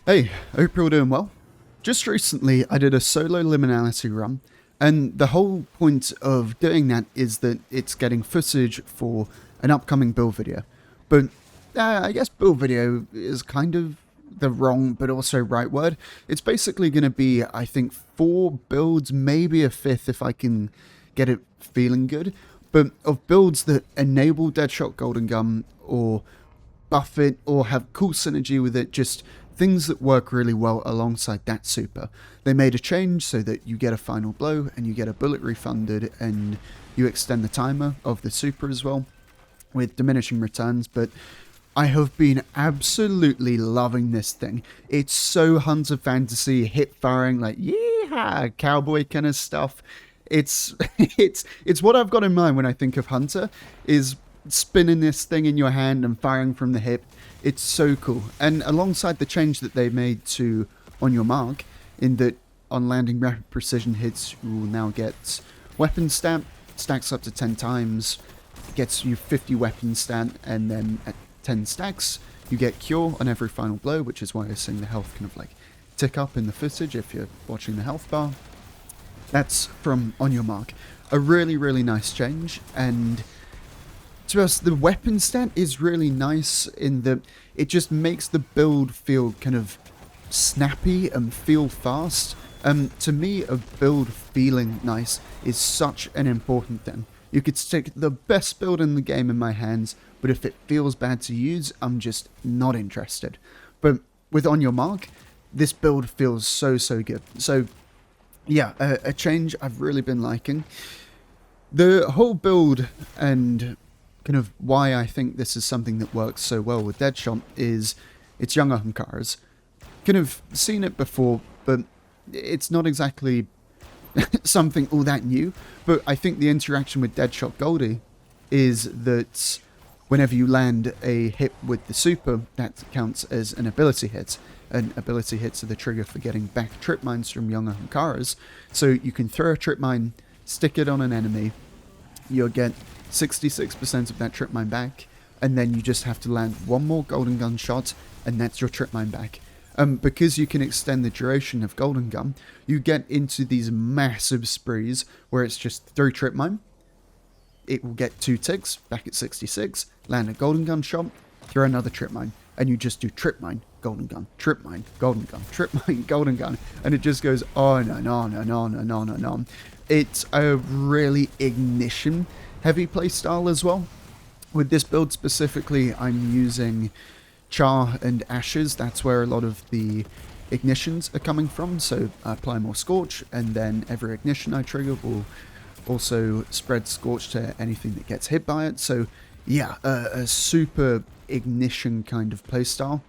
Hey, hope you're all doing well. Just recently, I did a solo liminality run, and the whole point of doing that is that it's getting footage for an upcoming build video. But I guess build video is kind of the wrong but also right word. It's basically going to be, I think, 4 builds, maybe a 5th if I can get it feeling good, but of builds that enable Deadshot Golden Gun or buff it or have cool synergy with it, just things that work really well alongside that super. They made a change so that you get a final blow and you get a bullet refunded and you extend the timer of the super as well with diminishing returns, but I have been absolutely loving this thing. It's so Hunter Fantasy, hip firing, like yeehaw, cowboy kind of stuff. It's it's what I've got in mind when I think of Hunter, is spinning this thing in your hand and firing from the hip. It's so cool. And alongside the change that they made to On Your Mark, in that on landing rapid precision hits you will now get weapon stat, stacks up to 10 times, gets you 50 weapon stat, and then at 10 stacks you get cure on every final blow, which is why you're seeing the health kind of like tick up in the footage if you're watching the health bar. That's from On Your Mark. A really nice change, and to us, the weapon stat is really nice in that it just makes the build feel kind of snappy and feel fast. To me, a build feeling nice is such an important thing. You could stick the best build in the game in my hands, but if it feels bad to use, I'm just not interested. But with On Your Mark, this build feels so good. So yeah, a change I've really been liking. The whole build and kind of why I think this is something that works so well with Deadshot is it's young Ahamkaras. Kind of seen it before, but it's not exactly something all that new. But I think the interaction with Deadshot Goldie is that whenever you land a hit with the super, that counts as an ability hit. And ability hits are the trigger for getting back tripmines from young Ahamkaras. So you can throw a tripmine, stick it on an enemy, you'll get 66% of that tripmine back, and then you just have to land one more golden gun shot, and that's your tripmine back. Because you can extend the duration of golden gun, you get into these massive sprees where it's just 3 tripmine. It will get 2 ticks back at 66, land a golden gun shot, throw another tripmine, and you just do tripmine, golden gun, tripmine, golden gun, tripmine, golden gun, and it just goes on and on and on and on and on. It's a really ignition heavy playstyle as well. With this build specifically, I'm using Char and Ashes. That's where a lot of the ignitions are coming from. So I apply more Scorch, and then every ignition I trigger will also spread Scorch to anything that gets hit by it. So yeah, a super ignition kind of playstyle.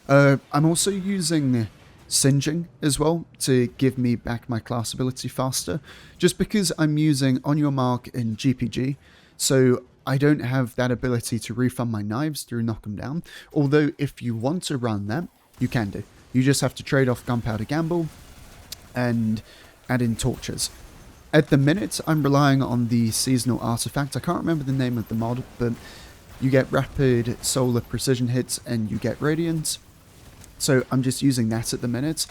I'm also using Singeing as well to give me back my class ability faster, just because I'm using On Your Mark and GPG, so I don't have that ability to refund my knives through knock them down, although if you want to run that, you can do. You just have to trade off Gunpowder Gamble and add in torches. At the minute, I'm relying on the seasonal artifact. I can't remember the name of the mod, but you get rapid solar precision hits and you get radiant. So I'm just using that at the minute.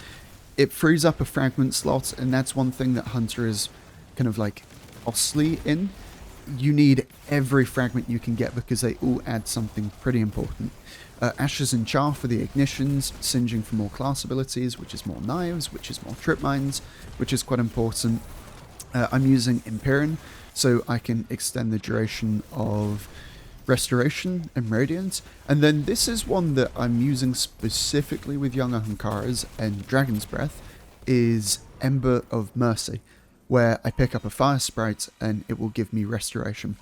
It frees up a fragment slot, and that's one thing that Hunter is kind of like costly in. You need every fragment you can get because they all add something pretty important. Ashes and Char for the ignitions, Singeing for more class abilities, which is more knives, which is more tripmines, which is quite important. I'm using Empyrean, so I can extend the duration of Restoration and Radiance, and then this is one that I'm using specifically with young Ahamkaras and Dragon's Breath, is Ember of Mercy, where I pick up a fire sprite and it will give me restoration.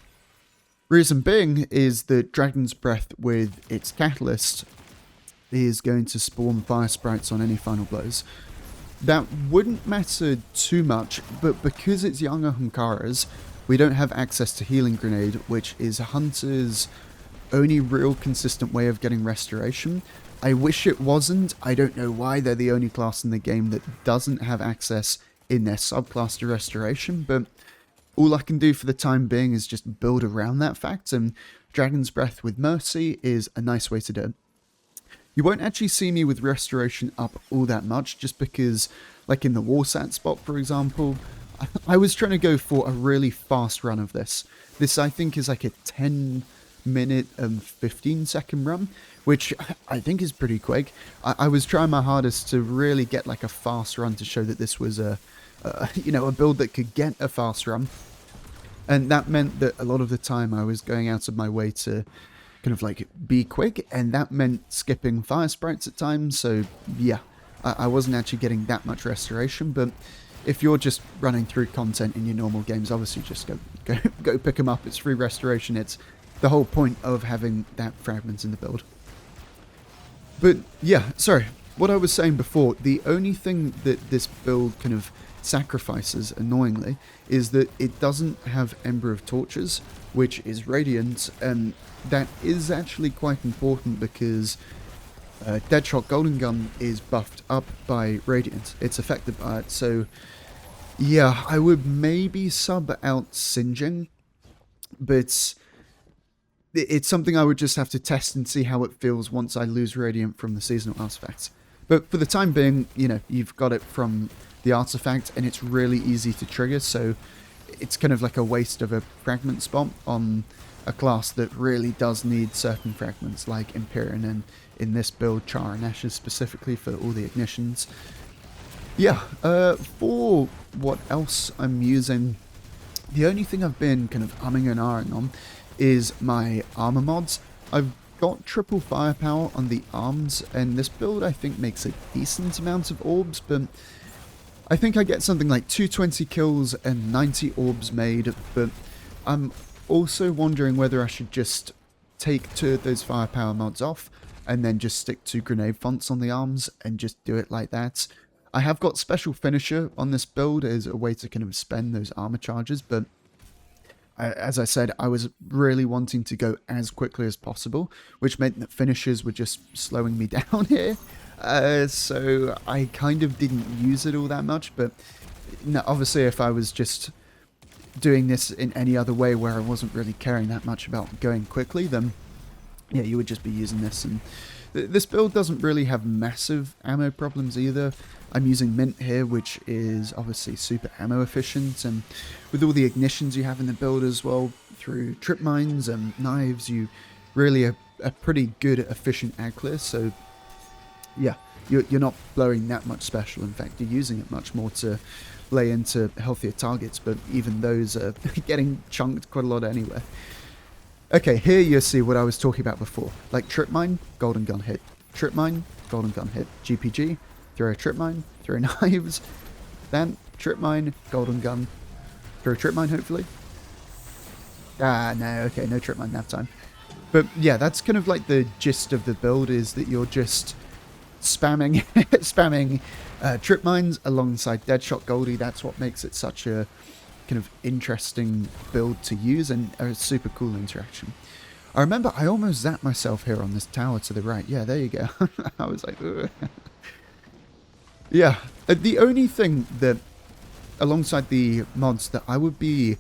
Reason being is that Dragon's Breath with its catalyst is going to spawn fire sprites on any final blows. That wouldn't matter too much, but because it's young Ahamkaras, we don't have access to Healing Grenade, which is Hunter's only real consistent way of getting restoration. I wish it wasn't. I don't know why they're the only class in the game that doesn't have access in their subclass to restoration, but all I can do for the time being is just build around that fact, and Dragon's Breath with Mercy is a nice way to do it. You won't actually see me with restoration up all that much, just because, like in the Warsat spot, for example, I was trying to go for a really fast run of this. This, I think, is like a 10-minute and 15-second run, which I think is pretty quick. I was trying my hardest to really get like a fast run to show that this was a build that could get a fast run. And that meant that a lot of the time I was going out of my way to kind of like be quick, and that meant skipping fire sprites at times. So yeah, I wasn't actually getting that much restoration, but if you're just running through content in your normal games, obviously just go pick them up. It's free restoration. It's the whole point of having that fragment in the build. But yeah, sorry, what I was saying before, the only thing that this build kind of sacrifices, annoyingly, is that it doesn't have Ember of Torches, which is Radiant, and that is actually quite important because Deadshot Golden Gun is buffed up by Radiant. It's affected by it, so yeah, I would maybe sub out Singeing, but it's something I would just have to test and see how it feels once I lose Radiant from the seasonal artifacts. But for the time being, you know, you've got it from the artifact, and it's really easy to trigger, so it's kind of like a waste of a fragment spot on a class that really does need certain fragments, like Empyrean, and in this build, Char and Ashes specifically for all the ignitions. Yeah, for what else I'm using, the only thing I've been kind of umming and ahhing on is my armor mods. I've got triple firepower on the arms, and this build I think makes a decent amount of orbs, but I think I get something like 220 kills and 90 orbs made, but I'm also wondering whether I should just take 2 of those firepower mods off and then just stick to grenade fonts on the arms and just do it like that. I have got special finisher on this build as a way to kind of spend those armor charges, but as I said, I was really wanting to go as quickly as possible, which meant that finishers were just slowing me down here. So I kind of didn't use it all that much, but no, obviously if I was just doing this in any other way where I wasn't really caring that much about going quickly, then yeah, you would just be using this. And this build doesn't really have massive ammo problems either. I'm using Mint here, which is obviously super ammo efficient, and with all the ignitions you have in the build as well, through tripmines and knives, you really are a pretty good efficient ag clear. So yeah, you're not blowing that much special. In fact, you're using it much more to lay into healthier targets, but even those are getting chunked quite a lot anyway. Okay, here you see what I was talking about before. Like tripmine, golden gun hit. Tripmine, golden gun hit. GPG, throw a tripmine, throw knives. Then tripmine, golden gun. Throw a tripmine, hopefully. Ah, no, okay, no tripmine that time. But yeah, that's kind of like the gist of the build, is that you're just spamming spamming trip mines alongside Deadshot Goldie. That's what makes it such a kind of interesting build to use, and a super cool interaction. I remember I almost zapped myself here on this tower to the right. Yeah, there you go. I was like, ugh. Yeah, the only thing that alongside the mods that I would be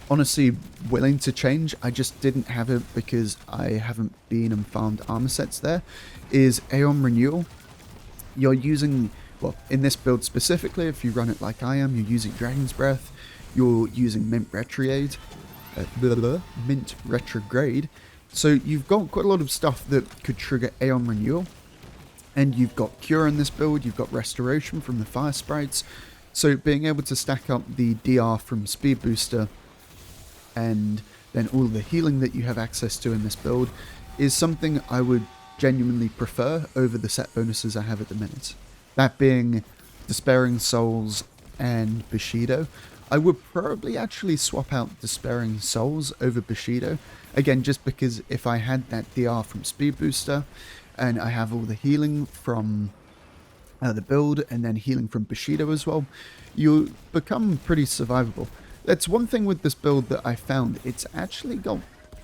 honestly willing to change, I just didn't have it because I haven't been and farmed armor sets there, is Aeon Renewal. You're using, well, in this build specifically, if you run it like I am, you're using Dragon's Breath, you're using Mint Retrograde, Mint Retrograde, so you've got quite a lot of stuff that could trigger Aeon Renewal, and you've got Cure in this build, you've got Restoration from the Fire Sprites, so being able to stack up the DR from Speed Booster and then all the healing that you have access to in this build is something I would genuinely prefer over the set bonuses I have at the minute. That being Despairing Souls and Bushido. I would probably actually swap out Despairing Souls over Bushido, again just because if I had that DR from Speed Booster and I have all the healing from the build and then healing from Bushido as well, you become pretty survivable. That's one thing with this build that I found, it's actually got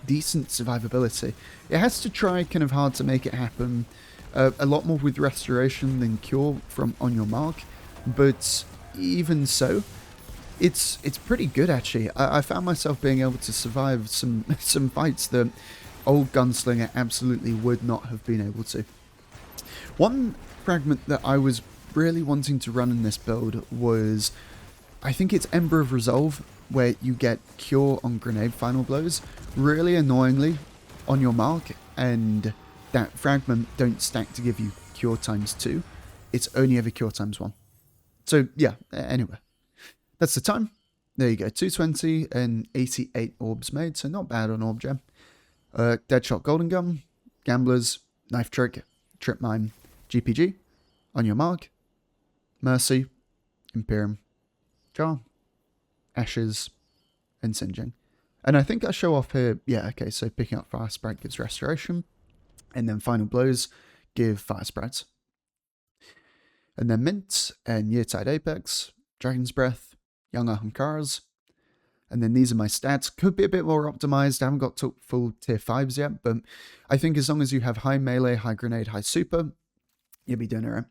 decent survivability. It has to try kind of hard to make it happen, a lot more with Restoration than Cure from On Your Mark, but even so, it's pretty good actually. I found myself being able to survive some fights that Old Gunslinger absolutely would not have been able to. One fragment that I was really wanting to run in this build was, I think it's Ember of Resolve, where you get Cure on grenade final blows, really annoyingly, on your mark, and that fragment don't stack to give you Cure times 2. It's only ever Cure times 1. So yeah, anyway, that's the time. There you go, 220 and 88 orbs made, so not bad on Orb Gem. Deadshot Golden Gun, Gamblers, Knife Trick, Trip Mine, GPG, on your mark, Mercy, Imperium, Jar, Ashes, and Singeing. And I think I show off here, yeah, okay, so picking up Fire Sprite gives Restoration, and then Final Blows give Fire Sprites. And then Mint and Yeartide Apex, Dragon's Breath, Young Ahamkaras. And then these are my stats. Could be a bit more optimized. I haven't got to full tier 5s yet, but I think as long as you have high melee, high grenade, high super, you'll be doing it right.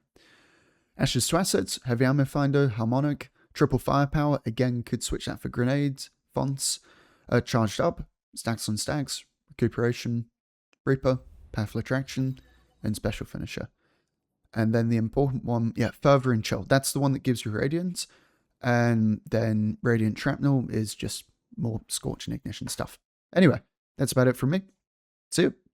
Ashes to Assets, Heavy Ammo Finder, Harmonic, Triple Firepower, again, could switch that for grenades, fonts, Charged Up, Stacks on Stacks, Recuperation, Reaper, Powerful Attraction, and Special Finisher. And then the important one, yeah, Further and Chill. That's the one that gives you Radiance. And then Radiant Shrapnel is just more Scorch and Ignition stuff. Anyway, that's about it from me. See you.